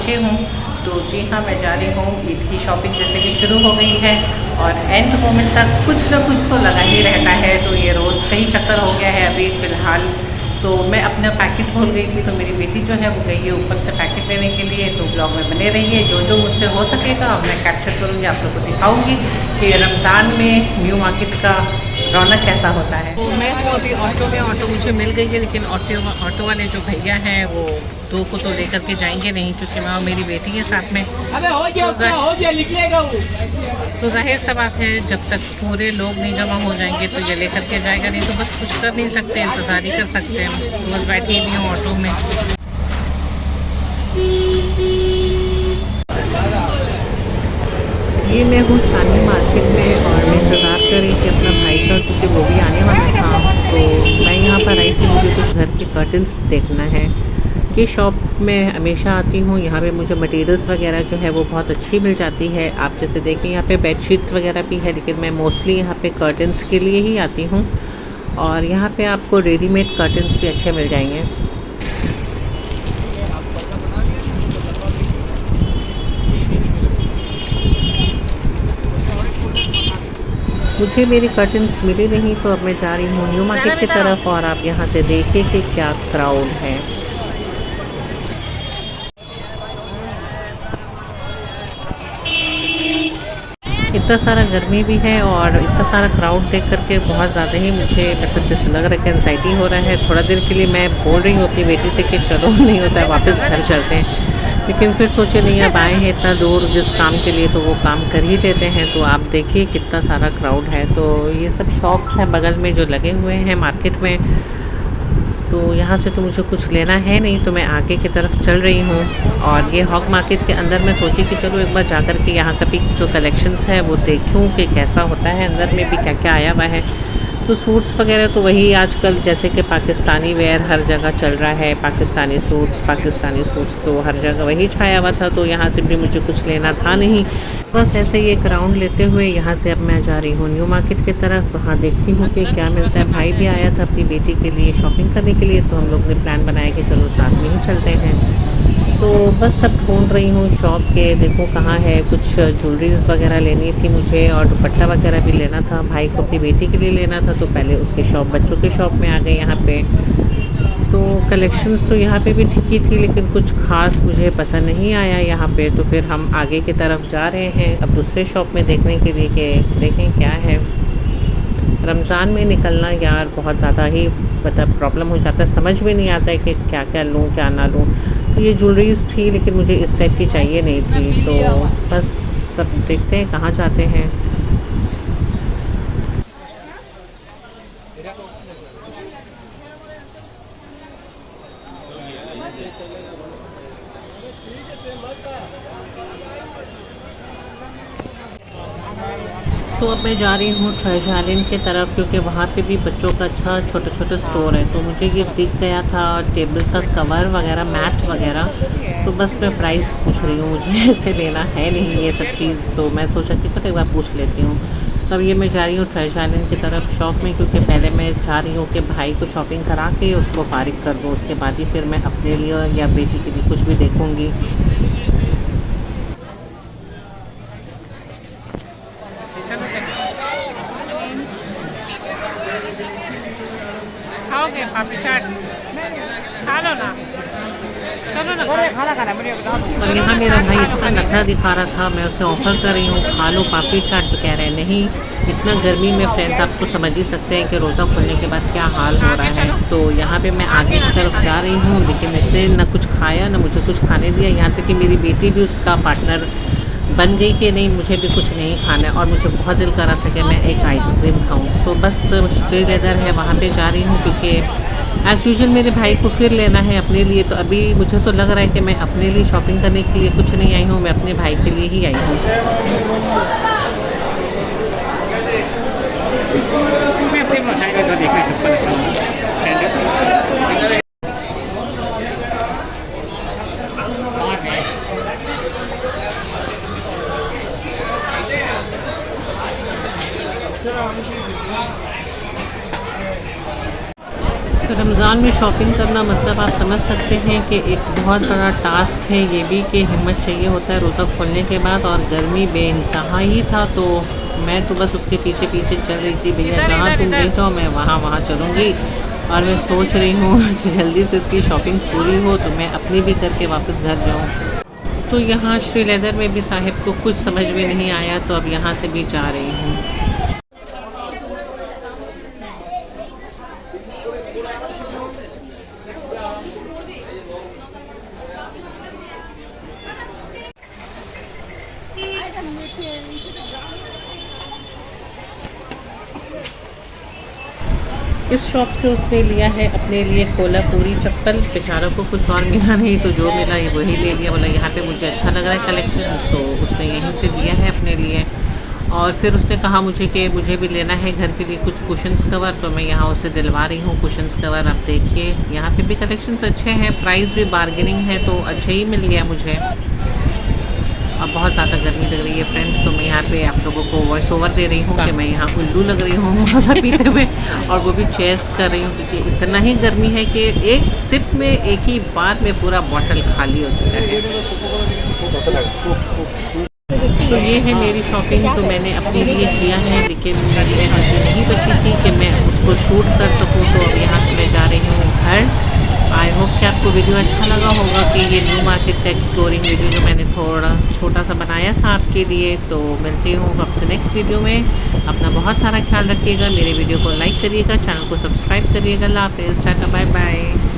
पहुँची हूँ। तो जी हाँ, मैं जा रही हूँ। ईद की शॉपिंग जैसे कि शुरू हो गई है और एंड मोमेंट तक कुछ ना कुछ तो लगा ही रहता है। तो ये रोज़ का ही चक्कर हो गया है अभी फ़िलहाल। तो मैं अपना पैकेट भूल गई थी, तो मेरी बेटी जो है वो गई है ऊपर से पैकेट लेने के लिए। तो ब्लॉग में बने रहिए, जो जो मुझसे हो सकेगा मैं कैप्चर करूँगी, आप लोग को दिखाऊँगी कि रमज़ान में न्यू मार्केट का रौनक कैसा होता है। तो मैं हूँ अभी ऑटो में, ऑटो मुझे मिल गई है, लेकिन ऑटो वाले जो भैया हैं वो दो को तो लेकर के जाएंगे नहीं, क्योंकि मैं और मेरी बेटी है साथ में। अबे हो गया निकलेगा वो। तो जाहिर सा बात है, जब तक पूरे लोग नहीं जमा हो जाएंगे तो ये लेकर के जाएगा नहीं। तो बस कुछ कर नहीं सकते, इंतज़ार ही कर सकते हैं। तो बस बैठी हुई हूँ ऑटो में। ये मैं हूँ चांदनी मार्केट में और मैं इंतज़ार कर रही थी अपना भाई का, क्योंकि वो भी आने वाला था। तो मैं यहाँ पर आई थी, मुझे कुछ घर के कर्टन्स देखना है। ये शॉप में हमेशा आती हूँ, यहाँ पे मुझे मटेरियल्स वगैरह जो है वो बहुत अच्छी मिल जाती है। आप जैसे देखें यहाँ पे बेडशीट्स वगैरह भी है, लेकिन मैं मोस्टली यहाँ पे कर्टन्स के लिए ही आती हूँ। और यहाँ पे आपको रेडीमेड कर्टन्स भी अच्छे मिल जाएंगे। मुझे मेरी कर्टन्स मिली नहीं, तो अब मैं जा रही हूँ न्यू मार्केट की तरफ। और आप यहाँ से देखिए कि क्या क्राउड है। इतना सारा गर्मी भी है और इतना सारा क्राउड देख करके बहुत ज़्यादा ही मुझे मतलब जैसे लग रहा है कि एंजाइटी हो रहा है। थोड़ा देर के लिए मैं बोल रही हूँ अपनी बेटी से कि चलो नहीं होता है, वापस घर चलते हैं, लेकिन फिर सोचे नहीं, अब आए हैं इतना दूर जिस काम के लिए तो वो काम कर ही देते हैं। तो आप देखिए कितना सारा क्राउड है। तो ये सब शॉप्स हैं बगल में जो लगे हुए हैं मार्केट में। तो यहाँ से तो मुझे कुछ लेना है नहीं, तो मैं आगे की तरफ चल रही हूँ। और ये हॉग मार्केट के अंदर मैं सोची कि चलो एक बार जाकर के यहाँ का भी जो कलेक्शंस है वो देखूँ कि कैसा होता है, अंदर में भी क्या क्या आया हुआ है। तो सूट्स वगैरह तो वही आजकल जैसे कि पाकिस्तानी वेयर हर जगह चल रहा है, पाकिस्तानी सूट्स तो हर जगह वही छाया हुआ था। तो यहाँ से भी मुझे कुछ लेना था नहीं, बस ऐसे ही एक राउंड लेते हुए यहाँ से अब मैं जा रही हूँ न्यू मार्केट की तरफ। वहाँ देखती हूँ कि क्या मिलता है। भाई भी आया था अपनी बेटी के लिए शॉपिंग करने के लिए, तो हम लोग ने प्लान बनाया कि चलो साथ में ही चलते हैं। तो बस सब ढूंढ रही हूँ शॉप के, देखो कहाँ है। कुछ ज्वेलरीज वगैरह लेनी थी मुझे और दुपट्टा वगैरह भी लेना था। भाई को अपनी बेटी के लिए लेना था, तो पहले उसके शॉप, बच्चों के शॉप में आ गए यहाँ पे। तो कलेक्शंस तो यहाँ पे भी ठीक ही थी, लेकिन कुछ खास मुझे पसंद नहीं आया यहाँ पे। तो फिर हम आगे की तरफ जा रहे हैं अब दूसरे शॉप में देखने के लिए कि देखें क्या है। रमज़ान में निकलना यार बहुत ज़्यादा ही मतलब प्रॉब्लम हो जाता है, समझ में नहीं आता है कि क्या क्या लूँ क्या ना लूँ। तो ये ज्वेलरीज थी, लेकिन मुझे इस टाइप की चाहिए नहीं थी। तो बस सब देखते हैं कहाँ जाते हैं। तो अब मैं जा रही हूँ ट्रेजर आइलैंड की तरफ, क्योंकि वहाँ पे भी बच्चों का अच्छा छोटा छोटा स्टोर है। तो मुझे ये दिख गया था टेबल का कवर वगैरह, मैट वगैरह। तो बस मैं प्राइस पूछ रही हूँ, मुझे ऐसे लेना है नहीं ये सब चीज़। तो मैं सोचा कि चलो एक बार पूछ लेती हूँ। तब ये मैं जा रही हूँ ट्रेजर आइलैंड की तरफ शॉप में, क्योंकि पहले मैं चाह रही हूँ कि भाई को शॉपिंग करा के उसको फारिग कर दूँ, उसके बाद ही फिर मैं अपने लिए या बेटी के लिए कुछ भी देखूँगी। खाओगे पापड़ी चाट? खा लो ना, चलो ना खाना। और यहाँ मेरा भाई इतना नखरा दिखा रहा था, मैं उसे ऑफ़र कर रही हूँ खा लो पापड़ी चाट, तो कह रहे हैं नहीं। इतना गर्मी में फ्रेंड्स आप तो समझ ही सकते हैं कि रोज़ा खुलने के बाद क्या हाल हो रहा है। तो यहाँ पे मैं आगे की तरफ जा रही हूँ, लेकिन इसने ना कुछ खाया ना मुझे कुछ खाने दिया। यहाँ तक कि मेरी बेटी भी उसका पार्टनर बन गई कि नहीं मुझे भी कुछ नहीं खाना है। और मुझे बहुत दिल कर रहा था कि मैं एक आइसक्रीम खाऊं। तो बस श्री लेदर है वहाँ पे जा रही हूँ, क्योंकि एज़ यूजुअल मेरे भाई को फिर लेना है अपने लिए। तो अभी मुझे तो लग रहा है कि मैं अपने लिए शॉपिंग करने के लिए कुछ नहीं आई हूँ, मैं अपने भाई के लिए ही आई हूँ। मैं अपने मसाले को देखना तो रमज़ान में शॉपिंग करना मतलब आप समझ सकते हैं कि एक बहुत बड़ा टास्क है ये भी, कि हिम्मत चाहिए होता है रोज़ा खोलने के बाद। और गर्मी बेइंतहा ही था, तो मैं तो बस उसके पीछे पीछे चल रही थी, भैया जहाँ तुम ले जाओ मैं वहाँ चलूँगी। और मैं सोच रही हूँ कि जल्दी से इसकी शॉपिंग पूरी हो तो मैं अपनी भी करके वापस घर जाऊँ। तो यहाँ श्री लेदर में भी साहिब को कुछ समझ में नहीं आया, तो अब यहाँ से भी जा रही हूँ। इस शॉप से उसने लिया है अपने लिए कोल्हापुरी चप्पल। बेचारों को कुछ और मिला नहीं, तो जो मिला वही ले लिया। बोला यहाँ पे मुझे अच्छा लग रहा है कलेक्शन, तो उसने यहीं से लिया है अपने लिए। और फिर उसने कहा मुझे कि मुझे भी लेना है घर के लिए कुछ कुशन्स कवर, तो मैं यहाँ उसे दिलवा रही हूँ कुशन्स कवर। आप देखिए यहाँ पे भी कलेक्शंस अच्छे हैं, प्राइस भी बार्गेनिंग है, तो अच्छे ही मिल गया मुझे। अब बहुत ज़्यादा गर्मी लग रही है फ्रेंड्स, तो मैं यहाँ पे आप लोगों को वॉइस ओवर दे रही हूँ कि मैं यहाँ उल्लू लग रही हूँ मज़ा पीते हुए, और वो भी चेस कर रही हूँ, क्योंकि इतना ही गर्मी है कि एक सिप में एक ही बार में पूरा बॉटल खाली हो चुका है। तो ये है मेरी शॉपिंग, तो मैंने अपने लिए किया है, लेकिन मेरी एनर्जी नहीं बची थी कि मैं उसको शूट कर सकूँ। तो अब यहाँ से मैं जा रही हूँ घर। आई होप कि आपको वीडियो अच्छा लगा होगा, कि ये न्यू मार्केट का एक्सप्लोरिंग वीडियो जो मैंने थोड़ा छोटा सा बनाया था आपके लिए। तो मिलती हूँ आपसे नेक्स्ट वीडियो में। अपना बहुत सारा ख्याल रखिएगा, मेरे वीडियो को लाइक करिएगा, चैनल को सब्सक्राइब करिएगा। अल्लाह हाफ़िज़, टाटा, बाय बाय।